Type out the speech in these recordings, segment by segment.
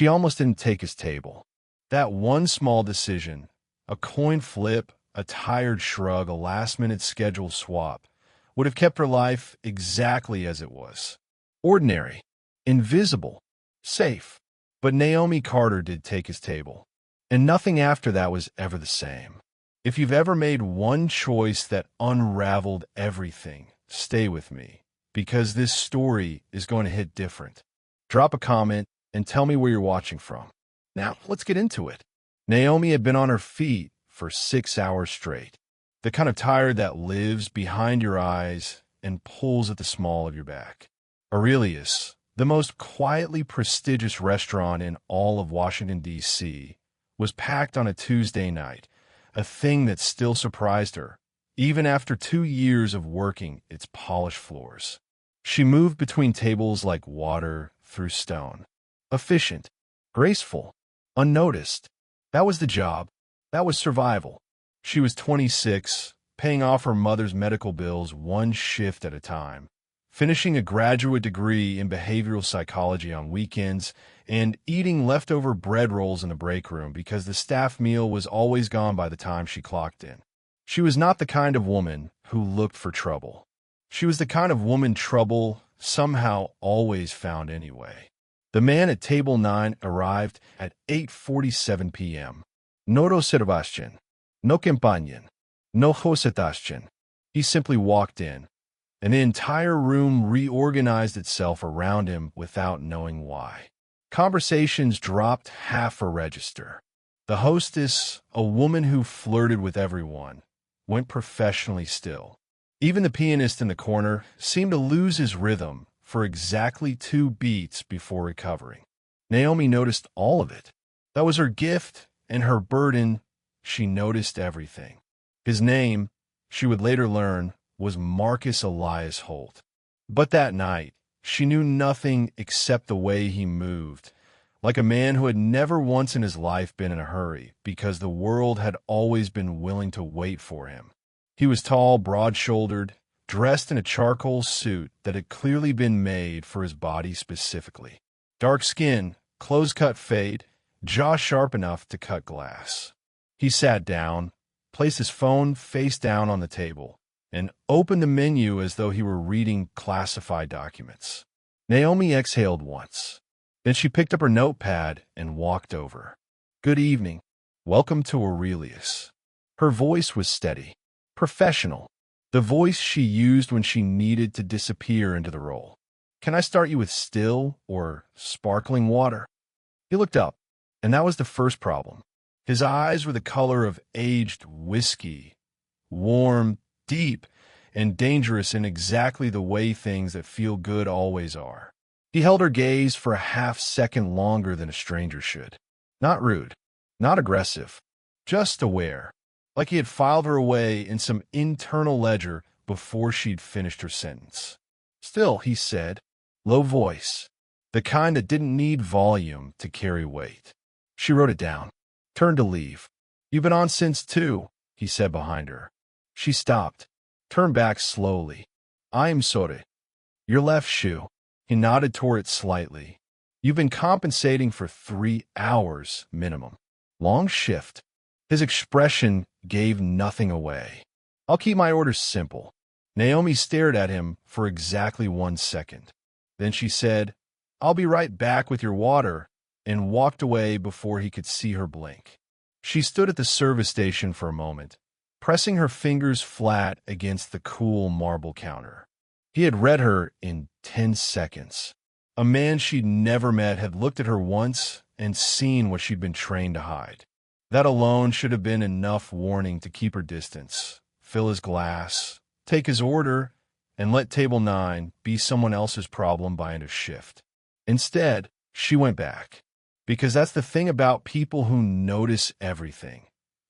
She almost didn't take his table. That one small decision, a coin flip, a tired shrug, a last-minute schedule swap, would have kept her life exactly as it was. Ordinary, invisible, safe. But Naomi Carter did take his table. And nothing after that was ever the same. If you've ever made one choice that unraveled everything, stay with me, because this story is going to hit different. Drop a comment and tell me where you're watching from. Now, let's get into it. Naomi had been on her feet for 6 hours straight. The kind of tired that lives behind your eyes and pulls at the small of your back. Aurelius, the most quietly prestigious restaurant in all of Washington, D.C., was packed on a Tuesday night, a thing that still surprised her, even after 2 years of working its polished floors. She moved between tables like water through stone. Efficient, graceful, unnoticed. That was the job. That was survival. She was 26, paying off her mother's medical bills one shift at a time, finishing a graduate degree in behavioral psychology on weekends, and eating leftover bread rolls in the break room because the staff meal was always gone by the time she clocked in. She was not the kind of woman who looked for trouble. She was the kind of woman trouble somehow always found anyway. The man at table 9 arrived at 8:47 p.m. No Sebastian, no Campanian, no Josetastion. He simply walked in, and the entire room reorganized itself around him without knowing why. Conversations dropped half a register. The hostess, a woman who flirted with everyone, went professionally still. Even the pianist in the corner seemed to lose his rhythm for exactly 2 beats before recovering. Naomi noticed all of it. That was her gift and her burden. She noticed everything. His name, she would later learn, was Marcus Elias Holt. But that night, she knew nothing except the way he moved, like a man who had never once in his life been in a hurry because the world had always been willing to wait for him. He was tall, broad-shouldered, dressed in a charcoal suit that had clearly been made for his body specifically. Dark skin, close-cut fade, jaw sharp enough to cut glass. He sat down, placed his phone face down on the table, and opened the menu as though he were reading classified documents. Naomi exhaled once. Then she picked up her notepad and walked over. "Good evening. Welcome to Aurelius." Her voice was steady, professional, the voice she used when she needed to disappear into the role. "Can I start you with still or sparkling water?" He looked up, and that was the first problem. His eyes were the color of aged whiskey, warm, deep, and dangerous in exactly the way things that feel good always are. He held her gaze for a half-second longer than a stranger should. Not rude, not aggressive, just aware, like he had filed her away in some internal ledger before she'd finished her sentence. "Still," he said, low voice, the kind that didn't need volume to carry weight. She wrote it down, turned to leave. "You've been on since 2, he said behind her. She stopped, turned back slowly. "I'm sorry. Your left shoe." He nodded toward it slightly. "You've been compensating for 3 hours minimum. Long shift." His expression gave nothing away. "I'll keep my orders simple." Naomi stared at him for exactly 1 second. Then she said, "I'll be right back with your water," and walked away before he could see her blink. She stood at the service station for a moment, pressing her fingers flat against the cool marble counter. He had read her in 10 seconds. A man she'd never met had looked at her once and seen what she'd been trained to hide. That alone should have been enough warning to keep her distance, fill his glass, take his order, and let table 9 be someone else's problem by end of shift. Instead, she went back. Because that's the thing about people who notice everything.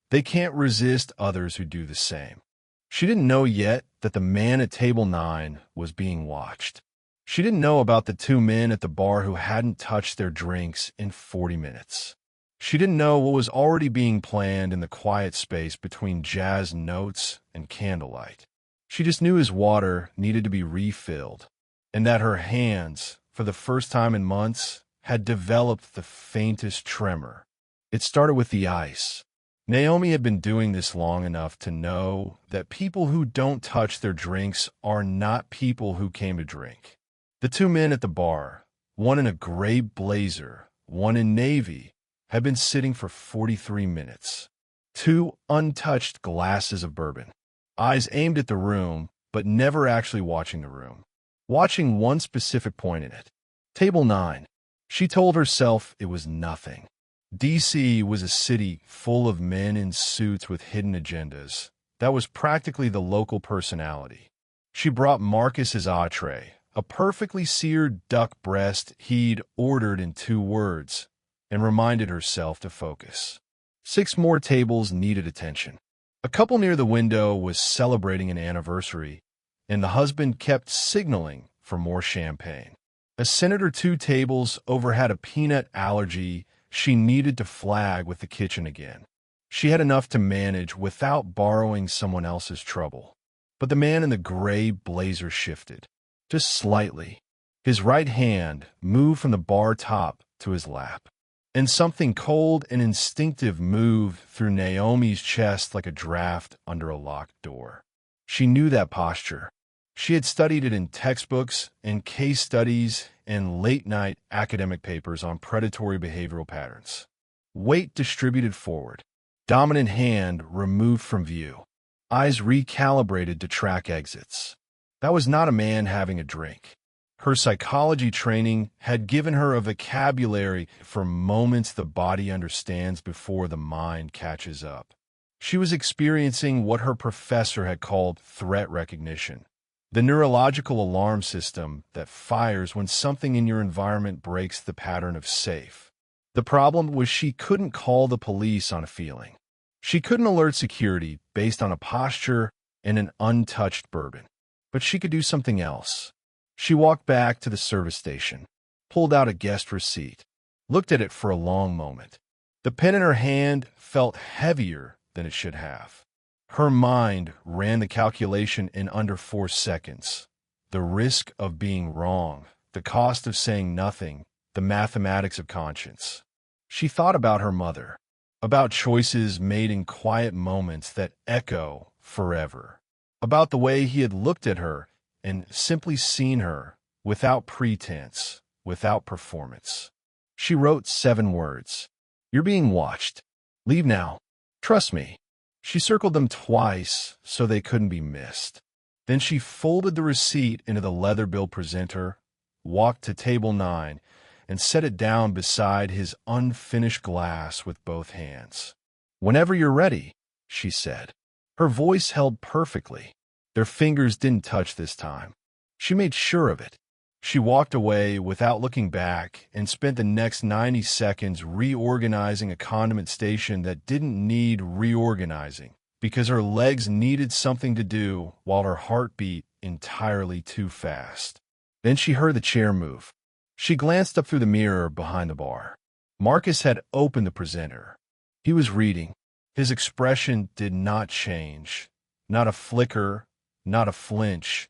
They can't resist others who do the same. She didn't know yet that the man at table 9 was being watched. She didn't know about the 2 men at the bar who hadn't touched their drinks in 40 minutes. She didn't know what was already being planned in the quiet space between jazz notes and candlelight. She just knew his water needed to be refilled, and that her hands, for the first time in months, had developed the faintest tremor. It started with the ice. Naomi had been doing this long enough to know that people who don't touch their drinks are not people who came to drink. The two men at the bar, one in a gray blazer, one in navy, had been sitting for 43 minutes. Two untouched glasses of bourbon. Eyes aimed at the room, but never actually watching the room. Watching one specific point in it. Table 9. She told herself it was nothing. D.C. was a city full of men in suits with hidden agendas. That was practically the local personality. She brought Marcus his entree, a perfectly seared duck breast he'd ordered in 2 words, and reminded herself to focus. 6 more tables needed attention. A couple near the window was celebrating an anniversary, and the husband kept signaling for more champagne. A cent or 2 tables over had a peanut allergy she needed to flag with the kitchen again. She had enough to manage without borrowing someone else's trouble. But the man in the gray blazer shifted, just slightly. His right hand moved from the bar top to his lap, and something cold and instinctive moved through Naomi's chest like a draft under a locked door. She knew that posture. She had studied it in textbooks and case studies and late-night academic papers on predatory behavioral patterns. Weight distributed forward, dominant hand removed from view, eyes recalibrated to track exits. That was not a man having a drink. Her psychology training had given her a vocabulary for moments the body understands before the mind catches up. She was experiencing what her professor had called threat recognition, the neurological alarm system that fires when something in your environment breaks the pattern of safe. The problem was she couldn't call the police on a feeling. She couldn't alert security based on a posture and an untouched bourbon. But she could do something else. She walked back to the service station, pulled out a guest receipt, looked at it for a long moment. The pen in her hand felt heavier than it should have. Her mind ran the calculation in under 4 seconds. The risk of being wrong, the cost of saying nothing, the mathematics of conscience. She thought about her mother, about choices made in quiet moments that echo forever, about the way he had looked at her and simply seen her, without pretense, without performance. She wrote 7 words. "You're being watched. Leave now. Trust me." She circled them twice so they couldn't be missed. Then she folded the receipt into the leather bill presenter, walked to table 9, and set it down beside his unfinished glass with both hands. "Whenever you're ready," she said. Her voice held perfectly. Their fingers didn't touch this time. She made sure of it. She walked away without looking back and spent the next 90 seconds reorganizing a condiment station that didn't need reorganizing because her legs needed something to do while her heart beat entirely too fast. Then she heard the chair move. She glanced up through the mirror behind the bar. Marcus had opened the presenter. He was reading. His expression did not change. Not a flicker, not a flinch,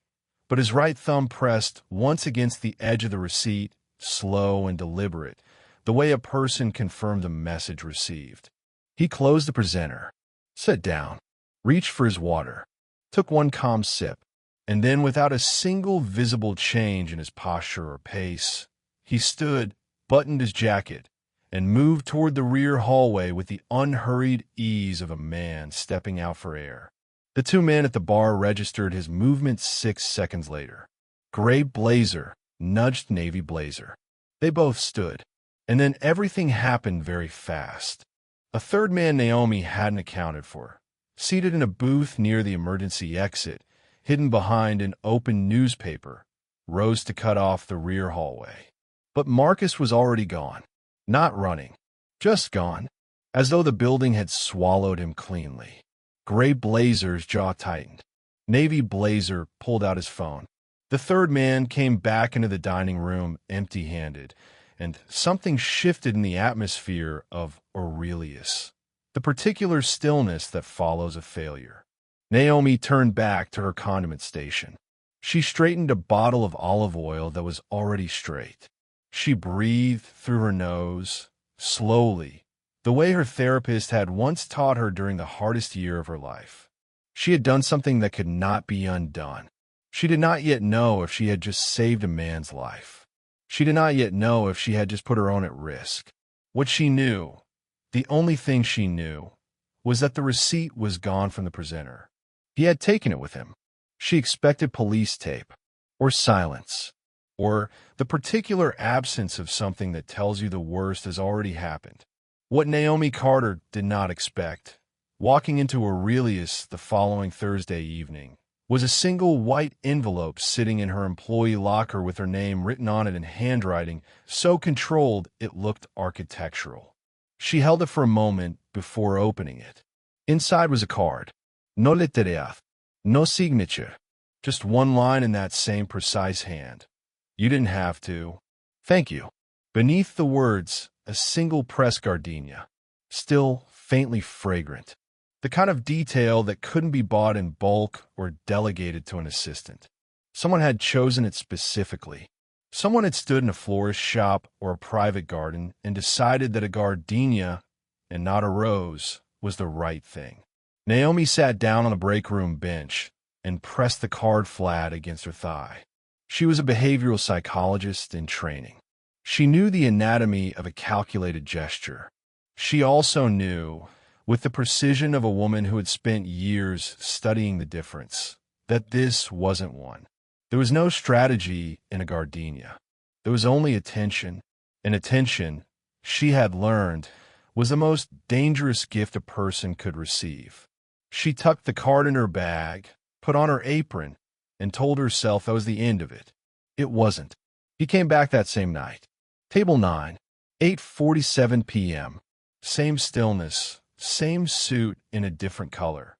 but his right thumb pressed once against the edge of the receipt, slow and deliberate, the way a person confirmed a message received. He closed the presenter, sat down, reached for his water, took one calm sip, and then without a single visible change in his posture or pace, he stood, buttoned his jacket, and moved toward the rear hallway with the unhurried ease of a man stepping out for air. The 2 men at the bar registered his movement 6 seconds later. Gray blazer nudged navy blazer. They both stood, and then everything happened very fast. A third man Naomi hadn't accounted for, seated in a booth near the emergency exit, hidden behind an open newspaper, rose to cut off the rear hallway. But Marcus was already gone. Not running, just gone, as though the building had swallowed him cleanly. Gray blazer's jaw tightened. Navy blazer pulled out his phone. The third man came back into the dining room empty-handed, and something shifted in the atmosphere of Aurelius, the particular stillness that follows a failure. Naomi turned back to her condiment station. She straightened a bottle of olive oil that was already straight. She breathed through her nose, slowly, the way her therapist had once taught her during the hardest year of her life. She had done something that could not be undone. She did not yet know if she had just saved a man's life. She did not yet know if she had just put her own at risk. What she knew, the only thing she knew, was that the receipt was gone from the presenter. He had taken it with him. She expected police tape, or silence, or the particular absence of something that tells you the worst has already happened. What Naomi Carter did not expect, walking into Aurelius the following Thursday evening, was a single white envelope sitting in her employee locker with her name written on it in handwriting so controlled it looked architectural. She held it for a moment before opening it. Inside was a card. No lettería, no signature. Just one line in that same precise hand. You didn't have to. Thank you. Beneath the words, a single press gardenia, still faintly fragrant. The kind of detail that couldn't be bought in bulk or delegated to an assistant. Someone had chosen it specifically. Someone had stood in a florist shop or a private garden and decided that a gardenia, and not a rose, was the right thing. Naomi sat down on the break room bench and pressed the card flat against her thigh. She was a behavioral psychologist in training. She knew the anatomy of a calculated gesture. She also knew, with the precision of a woman who had spent years studying the difference, that this wasn't one. There was no strategy in a gardenia. There was only attention, and attention, she had learned, was the most dangerous gift a person could receive. She tucked the card in her bag, put on her apron, and told herself that was the end of it. It wasn't. He came back that same night. Table 9, 8:47 p.m. Same stillness, same suit in a different color.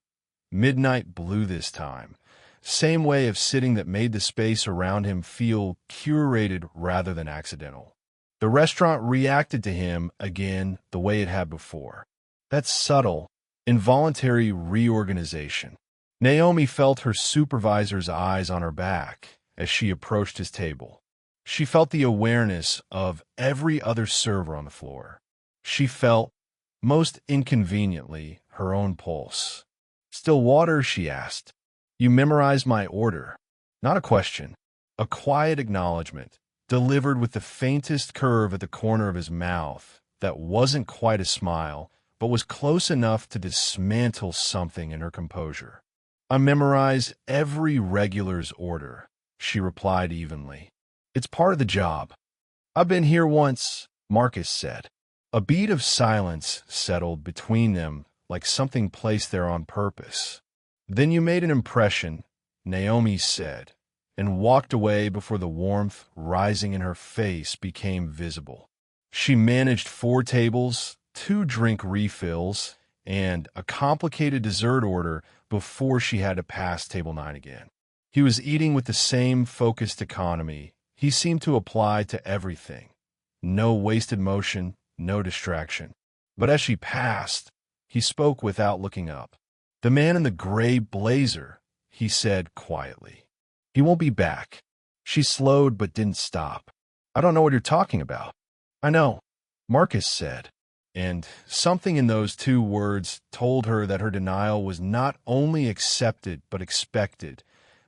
Midnight blue this time. Same way of sitting that made the space around him feel curated rather than accidental. The restaurant reacted to him again the way it had before. That subtle, involuntary reorganization. Naomi felt her supervisor's eyes on her back as she approached his table. She felt the awareness of every other server on the floor. She felt, most inconveniently, her own pulse. "Still water?" she asked. "You memorized my order." Not a question, a quiet acknowledgement, delivered with the faintest curve at the corner of his mouth that wasn't quite a smile, but was close enough to dismantle something in her composure. "I memorize every regular's order," she replied evenly. "It's part of the job." "I've been here once," Marcus said. A beat of silence settled between them like something placed there on purpose. "Then you made an impression," Naomi said, and walked away before the warmth rising in her face became visible. She managed 4 tables, 2 drink refills, and a complicated dessert order before she had to pass table 9 again. He was eating with the same focused economy he seemed to apply to everything. No wasted motion, no distraction. But as she passed, he spoke without looking up. "The man in the gray blazer," he said quietly. "He won't be back." She slowed but didn't stop. "I don't know what you're talking about." "I know," Marcus said. And something in those 2 words told her that her denial was not only accepted but expected,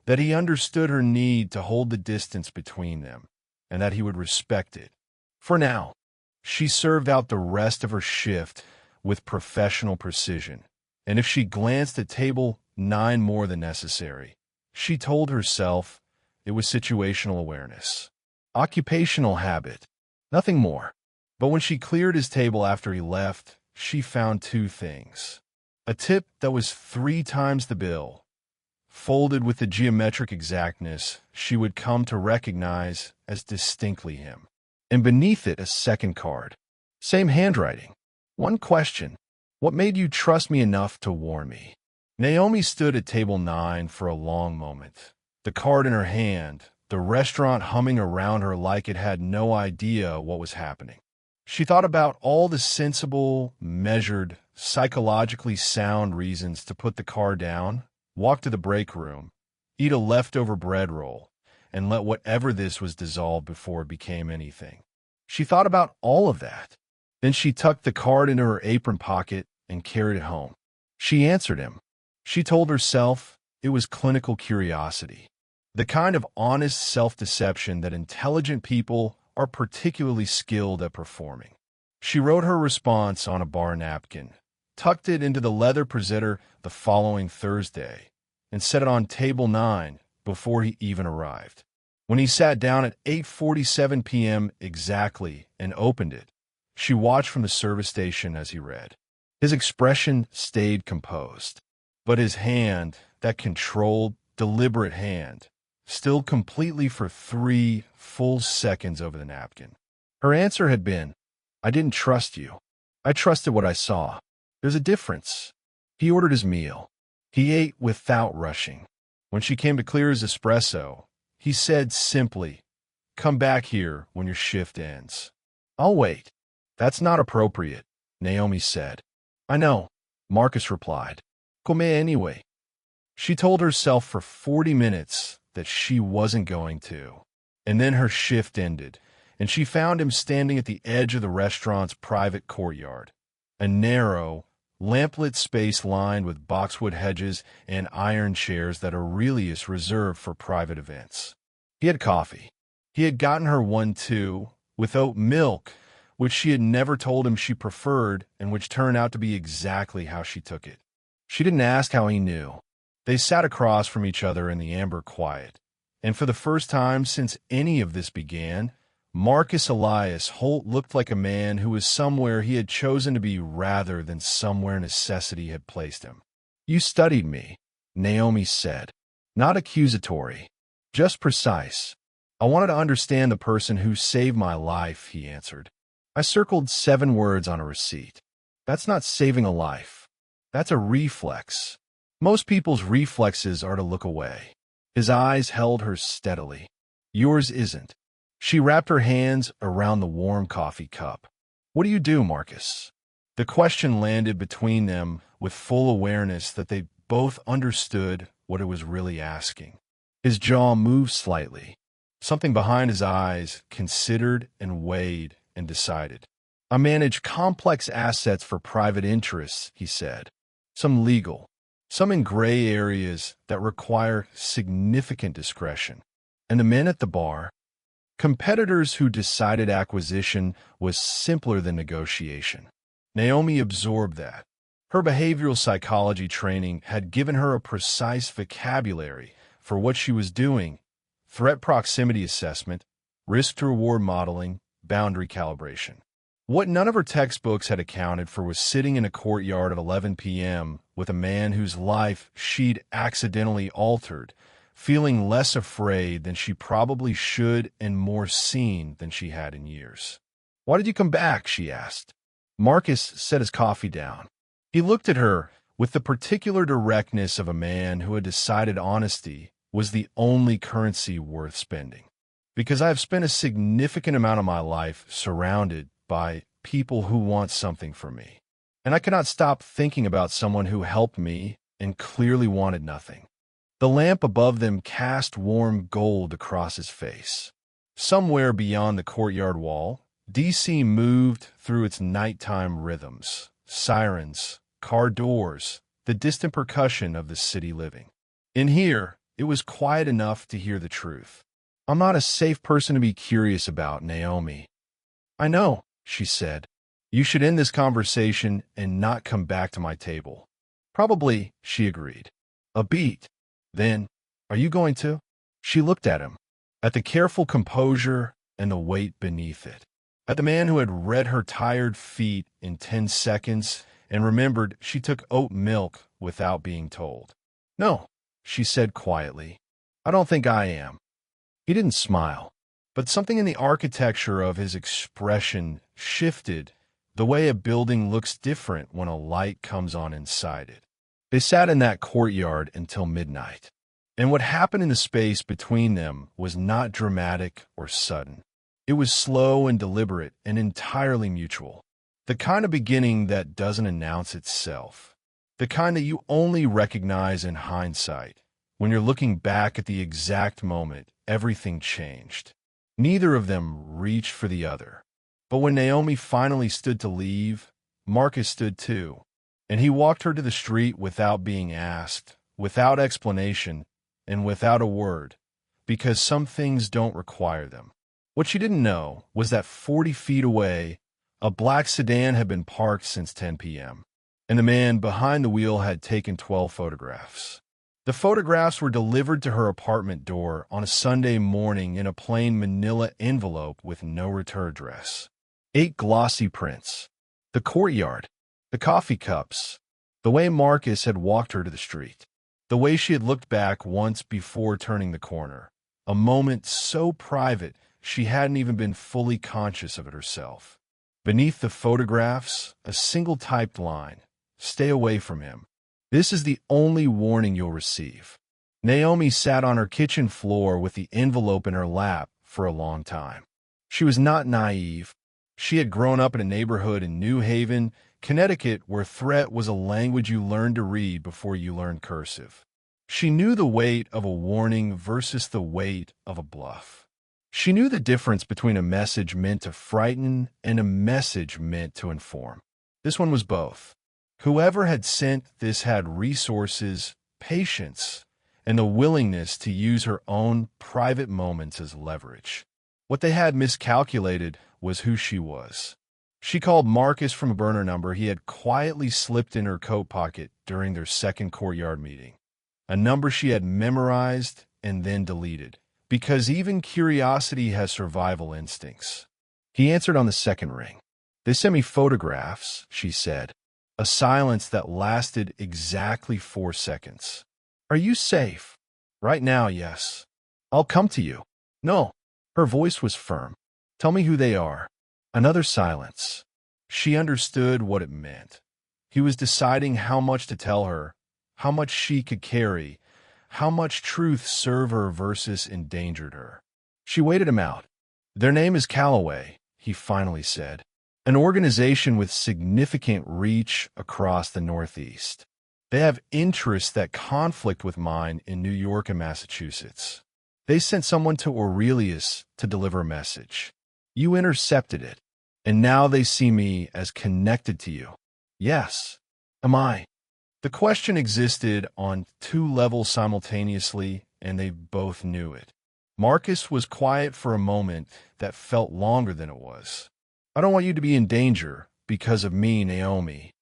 that he understood her need to hold the distance between them, and that he would respect it. For now, she served out the rest of her shift with professional precision, and if she glanced at table 9 more than necessary, she told herself it was situational awareness. Occupational habit, nothing more. But when she cleared his table after he left, she found 2 things. A tip that was 3 times the bill, folded with the geometric exactness she would come to recognize as distinctly him. And beneath it, a second card. Same handwriting. One question. "What made you trust me enough to warn me?" Naomi stood at table 9 for a long moment, the card in her hand, the restaurant humming around her like it had no idea what was happening. She thought about all the sensible, measured, psychologically sound reasons to put the card down, walk to the break room, eat a leftover bread roll, and let whatever this was dissolve before it became anything. She thought about all of that. Then she tucked the card into her apron pocket and carried it home. She answered him. She told herself it was clinical curiosity, the kind of honest self-deception that intelligent people are particularly skilled at performing. She wrote her response on a bar napkin, tucked it into the leather presenter the following Thursday, and set it on table 9 before he even arrived. When he sat down at 8:47 p.m. exactly and opened it, she watched from the service station as he read. His expression stayed composed, but his hand, that controlled, deliberate hand, still completely for 3 full seconds over the napkin. Her answer had been, "I didn't trust you. I trusted what I saw. There's a difference." He ordered his meal. He ate without rushing. When she came to clear his espresso, he said simply, "Come back here when your shift ends." "I'll wait." "That's not appropriate," Naomi said. "I know," Marcus replied. "Come anyway." She told herself for 40 minutes that she wasn't going to. And then her shift ended, and she found him standing at the edge of the restaurant's private courtyard, a narrow, lamplit space lined with boxwood hedges and iron chairs that Aurelius reserved for private events. He had coffee. He had gotten her one too, with oat milk, which she had never told him she preferred and which turned out to be exactly how she took it. She didn't ask how he knew. They sat across from each other in the amber quiet, and for the first time since any of this began, Marcus Elias Holt looked like a man who was somewhere he had chosen to be rather than somewhere necessity had placed him. "You studied me," Naomi said. "Not accusatory, just precise. I wanted to understand the person who saved my life," he answered. "I circled 7 words on a receipt. That's not saving a life. That's a reflex. Most people's reflexes are to look away." His eyes held her steadily. "Yours isn't." She wrapped her hands around the warm coffee cup. "What do you do, Marcus?" The question landed between them with full awareness that they both understood what it was really asking. His jaw moved slightly. Something behind his eyes considered and weighed and decided. "I manage complex assets for private interests," he said. "Some legal, some in gray areas that require significant discretion. And the men at the bar, competitors who decided acquisition was simpler than negotiation." Naomi absorbed that. Her behavioral psychology training had given her a precise vocabulary for what she was doing: threat proximity assessment, risk-to-reward modeling, boundary calibration. What none of her textbooks had accounted for was sitting in a courtyard at 11 p.m. with a man whose life she'd accidentally altered, feeling less afraid than she probably should and more seen than she had in years. "Why did you come back?" she asked. Marcus set his coffee down. He looked at her with the particular directness of a man who had decided honesty was the only currency worth spending. "Because I have spent a significant amount of my life surrounded by people who want something from me, and I cannot stop thinking about someone who helped me and clearly wanted nothing." The lamp above them cast warm gold across his face. Somewhere beyond the courtyard wall, DC moved through its nighttime rhythms, sirens, car doors, the distant percussion of the city living. In here, it was quiet enough to hear the truth. "I'm not a safe person to be curious about, Naomi." "I know," she said. "You should end this conversation and not come back to my table." "Probably," she agreed. "A beat. Then, are you going to?" She looked at him, at the careful composure and the weight beneath it, at the man who had read her tired feet in 10 seconds and remembered she took oat milk without being told. "No," she said quietly. "I don't think I am." He didn't smile, but something in the architecture of his expression shifted, the way a building looks different when a light comes on inside it. They sat in that courtyard until midnight, and what happened in the space between them was not dramatic or sudden. It was slow and deliberate and entirely mutual. The kind of beginning that doesn't announce itself. The kind that you only recognize in hindsight, when you're looking back at the exact moment everything changed. Neither of them reached for the other. But when Naomi finally stood to leave, Marcus stood too, and he walked her to the street without being asked, without explanation, and without a word, because some things don't require them. What she didn't know was that 40 feet away, a black sedan had been parked since 10 p.m., and the man behind the wheel had taken 12 photographs. The photographs were delivered to her apartment door on a Sunday morning in a plain manila envelope with no return address. 8 glossy prints. The courtyard, the coffee cups, the way Marcus had walked her to the street, the way she had looked back once before turning the corner, a moment so private she hadn't even been fully conscious of it herself. Beneath the photographs, a single typed line, "Stay away from him. This is the only warning you'll receive." Naomi sat on her kitchen floor with the envelope in her lap for a long time. She was not naive. She had grown up in a neighborhood in New Haven, Connecticut, where threat was a language you learned to read before you learned cursive. She knew the weight of a warning versus the weight of a bluff. She knew the difference between a message meant to frighten and a message meant to inform. This one was both. Whoever had sent this had resources, patience, and the willingness to use her own private moments as leverage. What they had miscalculated was who she was. She called Marcus from a burner number he had quietly slipped in her coat pocket during their second courtyard meeting, a number she had memorized and then deleted, because even curiosity has survival instincts. He answered on the second ring. "They sent me photographs," she said, a silence that lasted exactly 4 seconds. "Are you safe?" "Right now, yes." "I'll come to you." "No." Her voice was firm. "Tell me who they are." Another silence. She understood what it meant. He was deciding how much to tell her, how much she could carry, how much truth served her versus endangered her. She waited him out. "Their name is Callaway," he finally said, "an organization with significant reach across the Northeast. They have interests that conflict with mine in New York and Massachusetts. They sent someone to Aurelius to deliver a message. You intercepted it, and now they see me as connected to you." "Yes." "Am I?" The question existed on 2 levels simultaneously, and they both knew it. Marcus was quiet for a moment that felt longer than it was. "I don't want you to be in danger because of me, Naomi."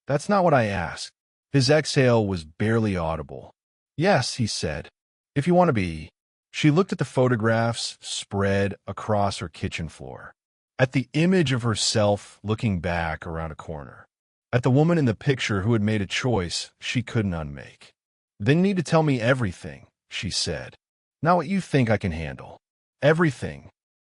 "That's not what I asked." His exhale was barely audible. "Yes," he said, "if you want to be." She looked at the photographs spread across her kitchen floor, at the image of herself looking back around a corner, at the woman in the picture who had made a choice she couldn't unmake. "Then you need to tell me everything," she said. "Not what you think I can handle. Everything."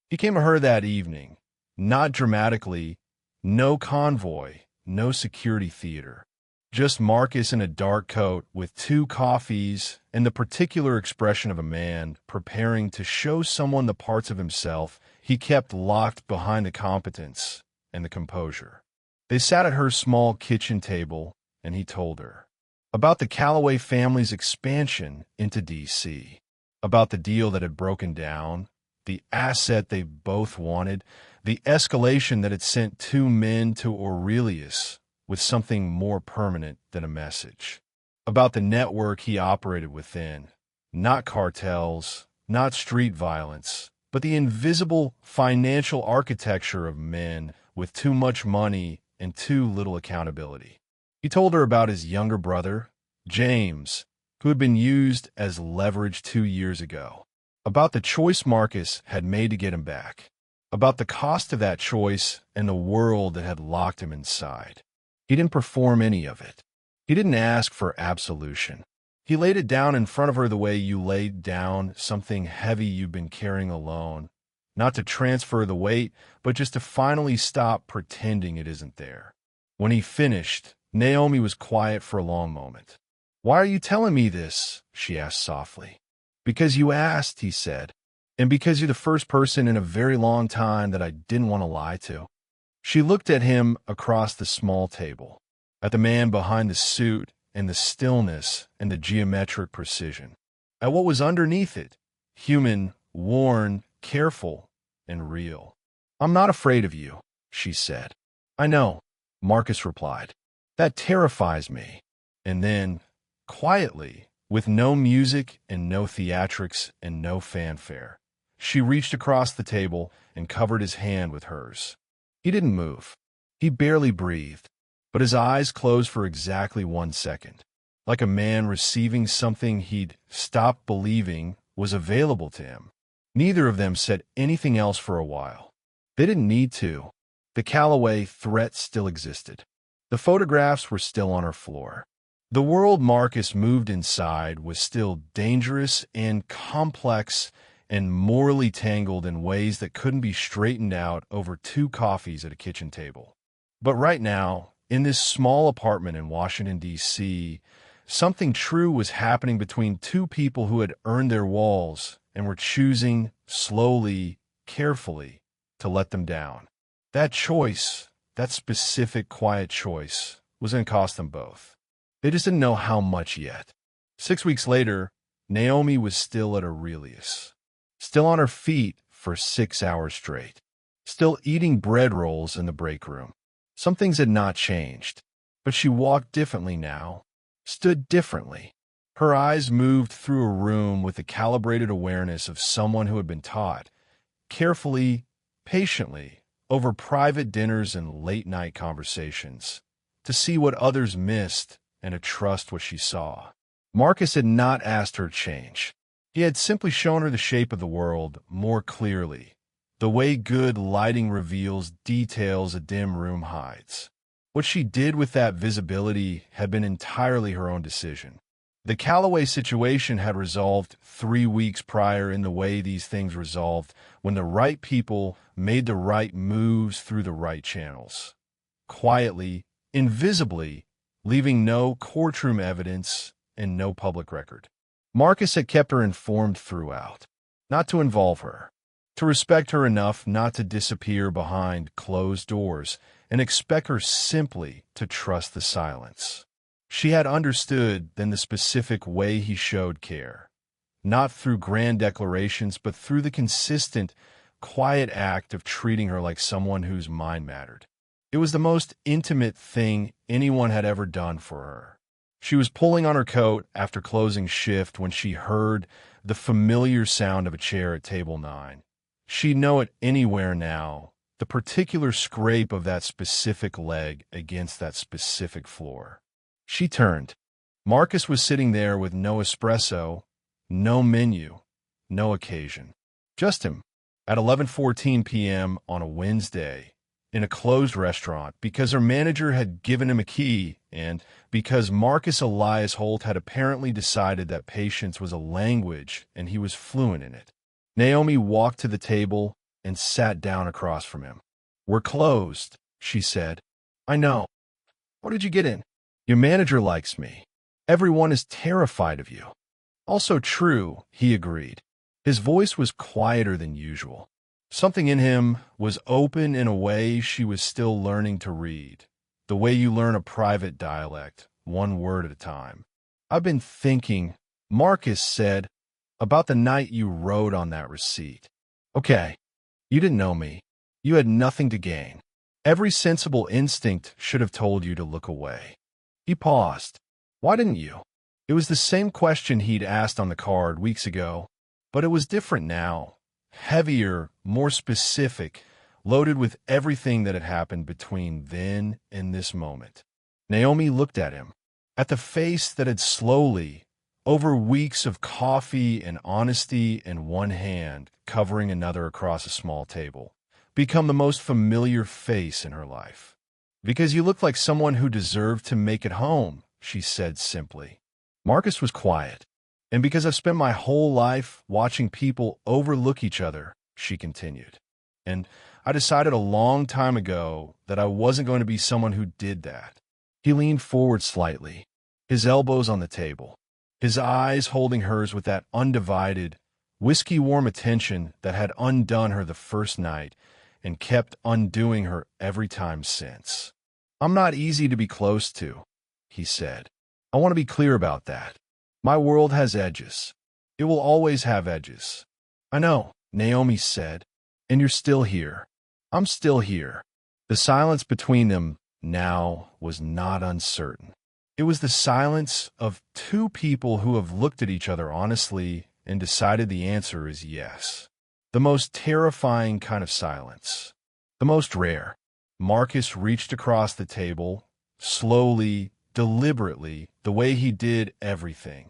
He came to her that evening, not dramatically, no convoy, no security theater. Just Marcus in a dark coat with 2 coffees and the particular expression of a man preparing to show someone the parts of himself he kept locked behind the competence and the composure. They sat at her small kitchen table, and he told her about the Callaway family's expansion into D.C., about the deal that had broken down, the asset they both wanted, the escalation that had sent 2 men to Aurelius with something more permanent than a message, about the network he operated within, not cartels, not street violence, but the invisible financial architecture of men with too much money and too little accountability. He told her about his younger brother, James, who had been used as leverage 2 years ago, about the choice Marcus had made to get him back, about the cost of that choice and the world that had locked him inside. He didn't perform any of it. He didn't ask for absolution. He laid it down in front of her the way you laid down something heavy you've been carrying alone, not to transfer the weight, but just to finally stop pretending it isn't there. When he finished, Naomi was quiet for a long moment. "Why are you telling me this?" she asked softly. "Because you asked," he said, "and because you're the first person in a very long time that I didn't want to lie to." She looked at him across the small table, at the man behind the suit and the stillness and the geometric precision, at what was underneath it, human, worn, careful, and real. I'm not afraid of you, she said. I know, Marcus replied. That terrifies me. And then, quietly, with no music and no theatrics and no fanfare, she reached across the table and covered his hand with hers. He didn't move. He barely breathed, but his eyes closed for exactly 1 second, like a man receiving something he'd stopped believing was available to him. Neither of them said anything else for a while. They didn't need to. The Calloway threat still existed. The photographs were still on her floor. The world Marcus moved inside was still dangerous and complex and morally tangled in ways that couldn't be straightened out over 2 coffees at a kitchen table. But right now, in this small apartment in Washington, D.C., something true was happening between 2 people who had earned their walls and were choosing, slowly, carefully, to let them down. That choice, that specific quiet choice, was going to cost them both. They just didn't know how much yet. 6 weeks later, Naomi was still at Aurelius, still on her feet for 6 hours straight, still eating bread rolls in the break room. Some things had not changed, but she walked differently now, stood differently. Her eyes moved through a room with the calibrated awareness of someone who had been taught, carefully, patiently, over private dinners and late-night conversations, to see what others missed and to trust what she saw. Marcus had not asked her to change. He had simply shown her the shape of the world more clearly, the way good lighting reveals details a dim room hides. What she did with that visibility had been entirely her own decision. The Calloway situation had resolved 3 weeks prior in the way these things resolved when the right people made the right moves through the right channels. Quietly, invisibly, leaving no courtroom evidence and no public record. Marcus had kept her informed throughout, not to involve her, to respect her enough not to disappear behind closed doors and expect her simply to trust the silence. She had understood then the specific way he showed care, not through grand declarations, but through the consistent, quiet act of treating her like someone whose mind mattered. It was the most intimate thing anyone had ever done for her. She was pulling on her coat after closing shift when she heard the familiar sound of a chair at table 9. She'd know it anywhere now, the particular scrape of that specific leg against that specific floor. She turned. Marcus was sitting there with no espresso, no menu, no occasion. Just him, at 11:14 p.m. on a Wednesday, in a closed restaurant, because her manager had given him a key and because Marcus Elias Holt had apparently decided that patience was a language and he was fluent in it. Naomi walked to the table and sat down across from him. "We're closed," she said. "I know. How did you get in?" "Your manager likes me. Everyone is terrified of you." "Also true," he agreed. His voice was quieter than usual. Something in him was open in a way she was still learning to read, the way you learn a private dialect, 1 word at a time. "I've been thinking," Marcus said, "about the night you wrote on that receipt." "Okay, you didn't know me. You had nothing to gain. Every sensible instinct should have told you to look away." He paused. "Why didn't you?" It was the same question he'd asked on the card weeks ago, but it was different now. Heavier, more specific, loaded with everything that had happened between then and this moment. Naomi looked at him, at the face that had slowly, over weeks of coffee and honesty and one hand covering another across a small table, become the most familiar face in her life. "Because you look like someone who deserved to make it home," she said simply. Marcus was quiet. "And because I've spent my whole life watching people overlook each other," she continued. "And I decided a long time ago that I wasn't going to be someone who did that." He leaned forward slightly, his elbows on the table, his eyes holding hers with that undivided, whiskey-warm attention that had undone her the first night and kept undoing her every time since. "I'm not easy to be close to," he said. "I want to be clear about that. My world has edges. It will always have edges." "I know," Naomi said, "and you're still here. I'm still here. The silence between them now was not uncertain. It was the silence of two people who have looked at each other honestly and decided the answer is yes. The most terrifying kind of silence. The most rare. Marcus reached across the table, slowly, deliberately, the way he did everything,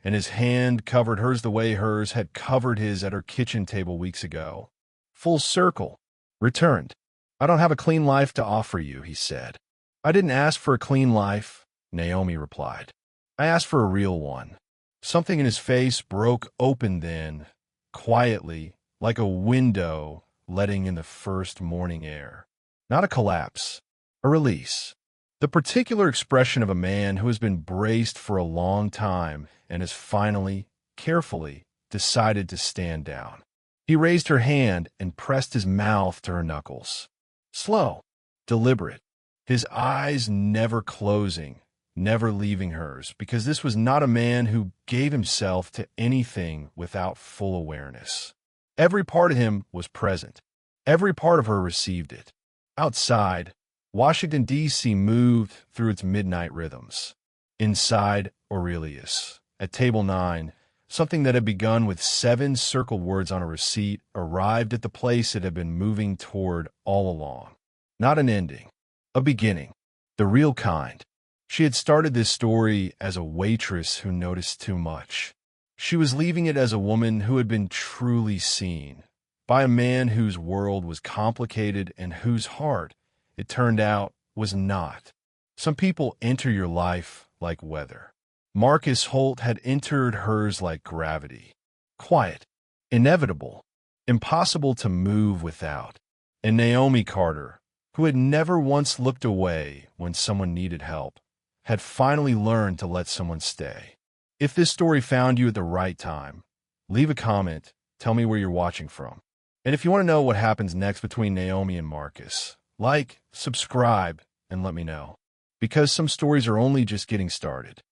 and his hand covered hers the way hers had covered his at her kitchen table weeks ago. Full circle. Returned. I don't have a clean life to offer you, he said. I didn't ask for a clean life, Naomi replied. I asked for a real one. Something in his face broke open then, quietly, like a window letting in the first morning air. Not a collapse, a release. The particular expression of a man who has been braced for a long time and has finally, carefully, decided to stand down. He raised her hand and pressed his mouth to her knuckles. Slow, deliberate, his eyes never closing, never leaving hers, because this was not a man who gave himself to anything without full awareness. Every part of him was present. Every part of her received it. Outside, Washington, D.C. moved through its midnight rhythms. Inside, Aurelius, at table 9, something that had begun with 7 circled words on a receipt arrived at the place it had been moving toward all along. Not an ending, a beginning, the real kind. She had started this story as a waitress who noticed too much. She was leaving it as a woman who had been truly seen, by a man whose world was complicated and whose heart, it turned out, was not. Some people enter your life like weather. Marcus Holt had entered hers like gravity. Quiet, inevitable, impossible to move without. And Naomi Carter, who had never once looked away when someone needed help, had finally learned to let someone stay. If this story found you at the right time, leave a comment, tell me where you're watching from. And if you want to know what happens next between Naomi and Marcus, like, subscribe, and let me know. Because some stories are only just getting started.